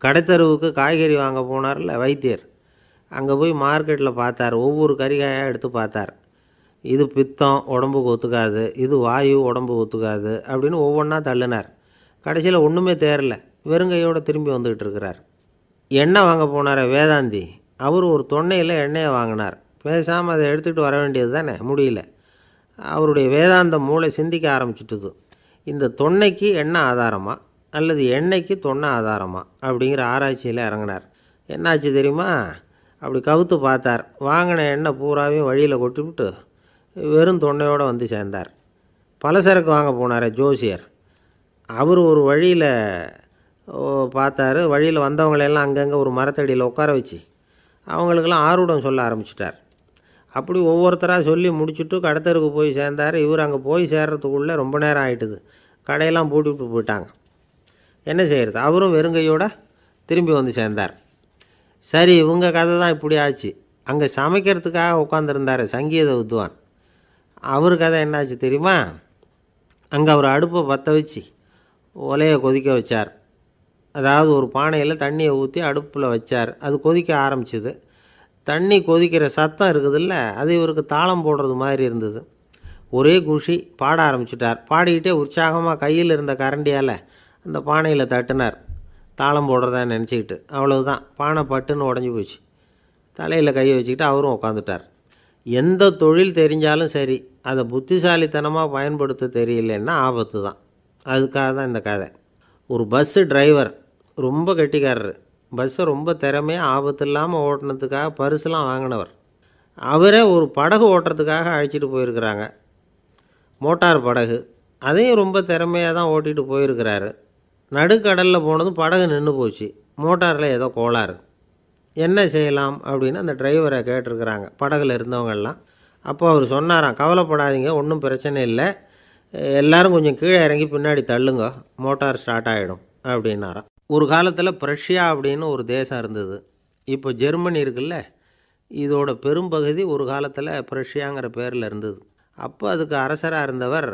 கடைத்தருவுக்கு காய்கறி வாங்க போனார்ல வைத்தியர், அங்கே போய் மார்க்கெட்டில் பார்த்தார். ஒவ்வொரு கறிகாயாக எடுத்து பார்த்தார். இது பித்தம், உடம்புக்கு ஒத்துக்காது, இது வாயு, உடம்புக்கு ஒத்துக்காது அப்படின்னு ஒவ்வொன்றா தள்ளினார். கடைசியில் ஒன்றுமே தேரல, வெறுங்கையோடு திரும்பி வந்துக்கிட்டு இருக்கிறார். எண்ணெய் வாங்க போனார் வேதாந்தி, அவர் ஒரு தொன்னையில் எண்ணெயை வாங்கினார். பேசாமல் அதை எடுத்துகிட்டு வர வேண்டியது தானே, முடியல. அவருடைய வேதாந்த மூளை சிந்திக்க ஆரம்பிச்சுட்டுது. இந்த தொன்னைக்கு எண்ணெய் ஆதாரமா அல்லது எண்ணெய்க்கு தொன்னை ஆதாரமா அப்படிங்கிற ஆராய்ச்சியில் இறங்கினார். என்னாச்சு தெரியுமா? அப்படி கவுத்து பார்த்தார். வாங்கின எண்ணெய் பூராவையும் வழியில் கொட்டிவிட்டு வெறும் தொன்னையோடு வந்து சேர்ந்தார். பலசரக்கு வாங்க போனார் ஜோசியர், அவர் ஒரு வழியில் பார்த்தாரு. வழியில் வந்தவங்களெல்லாம் அங்கங்கே ஒரு மரத்தடியில் உட்கார வச்சு அவங்களுக்கெல்லாம் ஆர்வம் சொல்ல ஆரம்பிச்சிட்டார். அப்படி ஒவ்வொருத்தராக சொல்லி முடிச்சுட்டு கடத்தருக்கு போய் சேர்ந்தார். இவர் அங்கே போய் சேர்றதுக்குள்ளே ரொம்ப நேரம் ஆகிட்டுது. கடையெல்லாம் பூட்டிவிட்டு போயிட்டாங்க. என்ன செய்கிறது? அவரும் வெறுங்கையோடு திரும்பி வந்து சேர்ந்தார். சரி, இவங்க கதை தான் இப்படி ஆச்சு. அங்கே சமைக்கிறதுக்காக உட்காந்துருந்தார் சங்கீத வித்வான், அவர் கதை என்னாச்சு தெரியுமா? அங்கே அவர் அடுப்பை பற்ற வச்சு ஒலையை கொதிக்க வச்சார். அதாவது ஒரு பானையில் தண்ணியை ஊற்றி அடுப்பில் வச்சார். அது கொதிக்க ஆரம்பிச்சிது. தண்ணி கொதிக்கிற சத்தம் இருக்குதுல்ல, அது இவருக்கு தாளம் போடுறது மாதிரி இருந்தது. ஒரே குஷி, பாட ஆரம்பிச்சிட்டார். பாடிக்கிட்டே உற்சாகமாக கையில் இருந்த கரண்டியால் அந்த பானையில் தட்டினார், தாளம் போடுறதா நினச்சிக்கிட்டு. அவ்வளவுதான், பானை பட்டுன்னு உடஞ்சி போச்சு. தலையில் கையை வச்சுக்கிட்டு அவரும் உட்காந்துட்டார். எந்த தொழில் தெரிஞ்சாலும் சரி, அதை புத்திசாலித்தனமாக பயன்படுத்த தெரியலன்னா ஆபத்து தான். அதுக்காக தான் இந்த கதை. ஒரு பஸ்ஸு டிரைவர் ரொம்ப கெட்டிக்காரர். பஸ்ஸை ரொம்ப திறமையாக ஆபத்து இல்லாமல் ஓட்டினதுக்காக பரிசுலாம் வாங்கினவர். அவரே ஒரு படகு ஓட்டுறதுக்காக அழைச்சிட்டு போயிருக்கிறாங்க, மோட்டார் படகு. அதையும் ரொம்ப திறமையாக தான் ஓட்டிகிட்டு போயிருக்கிறாரு. நடுக்கடலில் போனதும் படகு நின்று போச்சு. மோட்டாரில் ஏதோ கோளாறு. என்ன செய்யலாம் அப்படின்னு அந்த டிரைவரை கேட்டிருக்கிறாங்க படகுல இருந்தவங்கெல்லாம். அப்போ அவர் சொன்னாராம், கவலைப்படாதீங்க, ஒன்றும் பிரச்சனை இல்லை, எல்லோரும் கொஞ்சம் கீழே இறங்கி பின்னாடி தள்ளுங்க, மோட்டார் ஸ்டார்ட் ஆகிடும் அப்படின்னாராம். ஒரு காலத்தில் பிரஷ்யா அப்படின்னு ஒரு தேசம் இருந்தது. இப்போ ஜெர்மனி இருக்குல்ல, இதோட பெரும்பகுதி ஒரு காலத்தில் பிரஷ்யாங்கிற பேரில் இருந்தது. அப்போ அதுக்கு அரசராக இருந்தவர்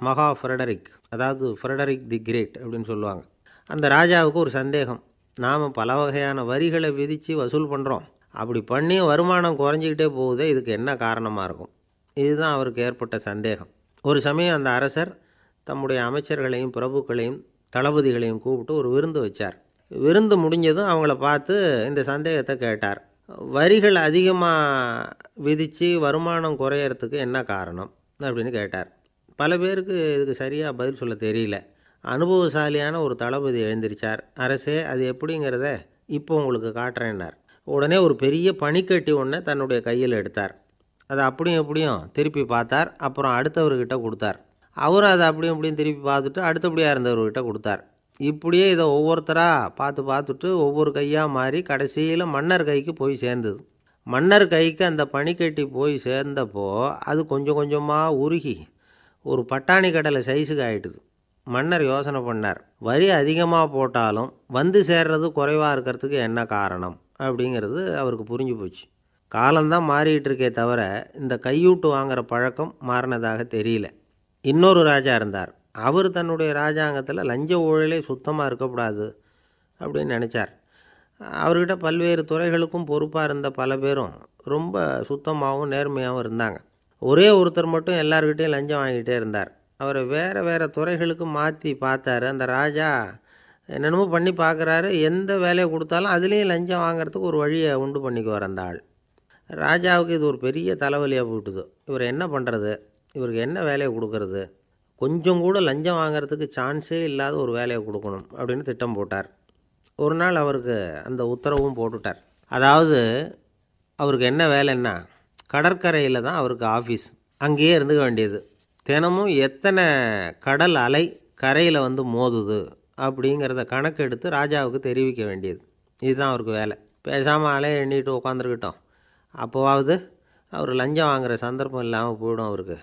மகா ஃப்ரெடரிக், அதாவது ஃப்ரெடரிக் தி கிரேட் அப்படின்னு சொல்லுவாங்க. அந்த ராஜாவுக்கு ஒரு சந்தேகம், நாம் பல வகையான வரிகளை விதித்து வசூல் பண்ணுறோம், அப்படி பண்ணி வருமானம் குறைஞ்சிக்கிட்டே போகுதே, இதுக்கு என்ன காரணமாக இருக்கும்? இதுதான் அவருக்கு ஏற்பட்ட சந்தேகம். ஒரு சமயம் அந்த அரசர் தம்முடைய அமைச்சர்களையும் பிரபுக்களையும் தளபதிகளையும் கூப்பிட்டு ஒரு விருந்து வச்சார். விருந்து முடிஞ்சதும் அவங்கள பார்த்து இந்த சந்தேகத்தை கேட்டார். வரிகள் அதிகமாக விதித்து வருமானம் குறையறதுக்கு என்ன காரணம் அப்படின்னு கேட்டார். பல பேருக்கு இதுக்கு சரியாக பதில் சொல்ல தெரியல. அனுபவசாலியான ஒரு தளபதி எழுந்திரிச்சார். அரசே, அது எப்படிங்கிறத இப்போ உங்களுக்கு காட்டுறேன்னார். உடனே ஒரு பெரிய பனிக்கட்டி ஒன்றை தன்னுடைய கையில் எடுத்தார். அதை அப்படியும் எப்படியும் திருப்பி பார்த்தார். அப்புறம் அடுத்தவர்கிட்ட கொடுத்தார். அவரும் அதை அப்படியும் இப்படியும் திருப்பி பார்த்துட்டு அடுத்தபடியாக இருந்தவர்கிட்ட கொடுத்தார். இப்படியே இதை ஒவ்வொருத்தராக பார்த்துட்டு ஒவ்வொரு கையாக மாறி கடைசியில் மன்னர் கைக்கு போய் சேர்ந்தது. மன்னர் கைக்கு அந்த பனிக்கட்டி போய் சேர்ந்தப்போ அது கொஞ்சம் கொஞ்சமாக உருகி ஒரு பட்டாணி கடலை சைஸுக்கு ஆகிட்டுது. மன்னர் யோசனை பண்ணார், வரி அதிகமாக போட்டாலும் வந்து சேர்றது குறைவாக இருக்கிறதுக்கு என்ன காரணம் அப்படிங்கிறது அவருக்கு புரிஞ்சு போச்சு. காலம்தான் மாறிக்கிட்டு இருக்கே தவிர இந்த கையூட்டு வாங்குகிற பழக்கம் மாறினதாக தெரியல. இன்னொரு ராஜா இருந்தார். அவர் தன்னுடைய ராஜாங்கத்தில் லஞ்ச ஊழலே சுத்தமாக இருக்கக்கூடாது அப்படின்னு நினச்சார். அவர்கிட்ட பல்வேறு துறைகளுக்கும் பொறுப்பாக இருந்த பல பேரும் ரொம்ப சுத்தமாகவும் நேர்மையாகவும் இருந்தாங்க. ஒரே ஒருத்தர் மட்டும் எல்லார்கிட்டையும் லஞ்சம் வாங்கிட்டே இருந்தார். அவரை வேறு வேறு துறைகளுக்கு மாற்றி பார்த்தாரு. அந்த ராஜா என்னென்னமோ பண்ணி பார்க்குறாரு. எந்த வேலையை கொடுத்தாலும் அதுலேயும் லஞ்சம் வாங்கிறதுக்கு ஒரு வழியை உண்டு பண்ணிக்குவார் அந்த ஆள். ராஜாவுக்கு இது ஒரு பெரிய தலைவலியாக போட்டுது. இவர் என்ன பண்ணுறது, இவருக்கு என்ன வேலையை கொடுக்கறது, கொஞ்சம் கூட லஞ்சம் வாங்கிறதுக்கு சான்ஸே இல்லாத ஒரு வேலையை கொடுக்கணும் அப்படின்னு திட்டம் போட்டார். ஒரு நாள் அவருக்கு அந்த உத்தரவும் போட்டுட்டார். அதாவது அவருக்கு என்ன வேலைன்னா, கடற்கரையில் தான் அவருக்கு ஆஃபீஸ். அங்கேயே இருந்துக்க வேண்டியது. தினமும் எத்தனை கடல் அலை கரையில் வந்து மோதுது அப்படிங்கிறத கணக்கெடுத்து ராஜாவுக்கு தெரிவிக்க வேண்டியது. இதுதான் அவருக்கு வேலை. பேசாமல் அலையை எண்ணிட்டு உட்காந்துருக்கட்டும், அப்போவாவது அவர் லஞ்சம் வாங்குகிற சந்தர்ப்பம் இல்லாமல் போயிடும் அவருக்கு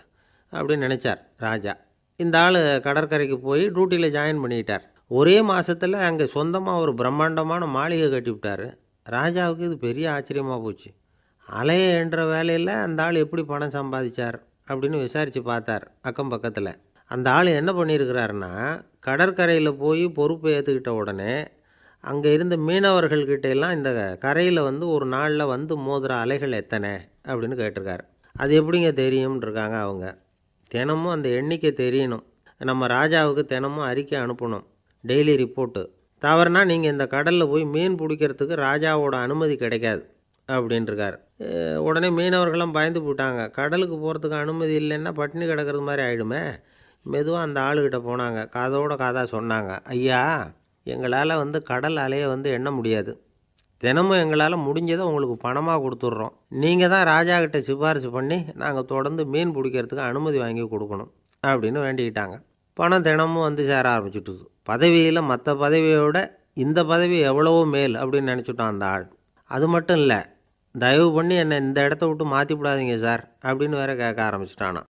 அப்படின்னு நினச்சார் ராஜா. இந்த ஆள் கடற்கரைக்கு போய் டியூட்டியில் ஜாயின் பண்ணிக்கிட்டார். ஒரே மாதத்தில் அங்கே சொந்தமாக ஒரு பிரம்மாண்டமான மாளிகை கட்டி விட்டார். ராஜாவுக்கு இது பெரிய ஆச்சரியமாக போச்சு. அலைய என்ற வேலையில் அந்த ஆள் எப்படி பணம் சம்பாதிச்சார் அப்படின்னு விசாரித்து பார்த்தார் அக்கம் பக்கத்தில். அந்த ஆள் என்ன பண்ணியிருக்கிறாருன்னா, கடற்கரையில் போய் பொறுப்பை ஏற்றுக்கிட்ட உடனே அங்கே இருந்த மீனவர்கள்கிட்ட எல்லாம் இந்த கரையில் வந்து ஒரு நாளில் வந்து மோதுகிற அலைகள் எத்தனை அப்படின்னு கேட்டிருக்காரு. அது எப்படிங்க தெரியும்னு இருக்காங்க அவங்க. தினமும் அந்த எண்ணிக்கை தெரியணும். நம்ம ராஜாவுக்கு தினமும் அறிக்கை அனுப்பணும், டெய்லி ரிப்போர்ட்டு. தவறுனா நீங்கள் இந்த கடலில் போய் மீன் பிடிக்கிறதுக்கு ராஜாவோட அனுமதி கிடைக்காது அப்படின்ட்டுருக்காரு. உடனே மீனவர்கள்லாம் பயந்து போட்டாங்க. கடலுக்கு போகிறதுக்கு அனுமதி இல்லைன்னா பட்டினி கிடக்கிறது மாதிரி ஆகிடுமே. மெதுவாக அந்த ஆளுகிட்ட போனாங்க, காதோட காதாக சொன்னாங்க, ஐயா, எங்களால் வந்து கடல் அலையை வந்து எண்ண முடியாது. தினமும் எங்களால் முடிஞ்சதை உங்களுக்கு பணமாக கொடுத்துட்றோம். நீங்கள் தான் ராஜாக்கிட்ட சிபாரிசு பண்ணி நாங்கள் தொடர்ந்து மீன் பிடிக்கிறதுக்கு அனுமதி வாங்கி கொடுக்கணும் அப்படின்னு வேண்டிக்கிட்டாங்க. பணம் தினமும் வந்து சேர ஆரம்பிச்சுட்டுது. பதவியில் மற்ற பதவியோட இந்த பதவி எவ்வளவோ மேல் அப்படின்னு நினச்சிட்டான் அந்த ஆள். அது மட்டும் இல்லை, தயவு பண்ணி என்னை இந்த இடத்த விட்டு மாற்றிவிடாதீங்க சார் அப்படின்னு வேற கேட்க ஆரம்பிச்சிட்டானான்.